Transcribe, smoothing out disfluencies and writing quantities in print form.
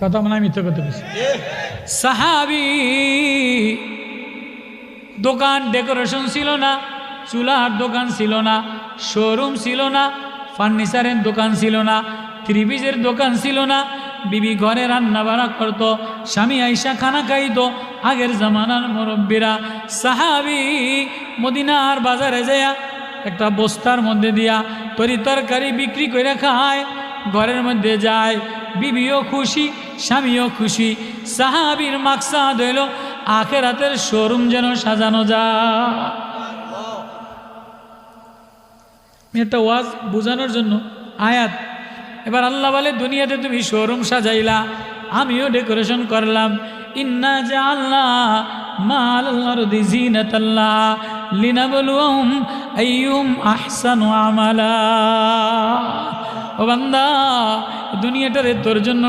কথা মনে হয় মিথ্যা কথা বলছি। সাহাবী দোকান ডেকোরেশন ছিল না, চুলার দোকান ছিল না, শোরুম ছিল না, ফার্নিচারের দোকান ছিল না, ত্রিভিজের দোকান ছিল না। বিবি ঘরে রান্না বাড়া করতো, স্বামী আইসা খানা খাইতো। আগের জামানার মুরব্বীরা সাহাবী মদিনার বাজারে যায়া একটা বস্তার মধ্যে দিয়া তরি তরকারি বিক্রি করে খায়, ঘরের মধ্যে যায়, বিবিও খুশি, স্বামীও খুশি। সাহাবীর মাকসাদ হইল আখিরাতের শোরুম যেন সাজানো যায়। একটা ওয়াজ বোঝানোর জন্য আয়াত। এবার আল্লাহ বলে দুনিয়াতে তুমি শোরুম সাজাইলা, আমিও ডেকোরেশন করলাম। ইন্না জাআলনা মাল আরদি জিনাতাল্লাহ লিনাবলুহুম আইয়ুম আহসানু আমালা। ও বান্দা, দুনিয়াটারে তোর জন্য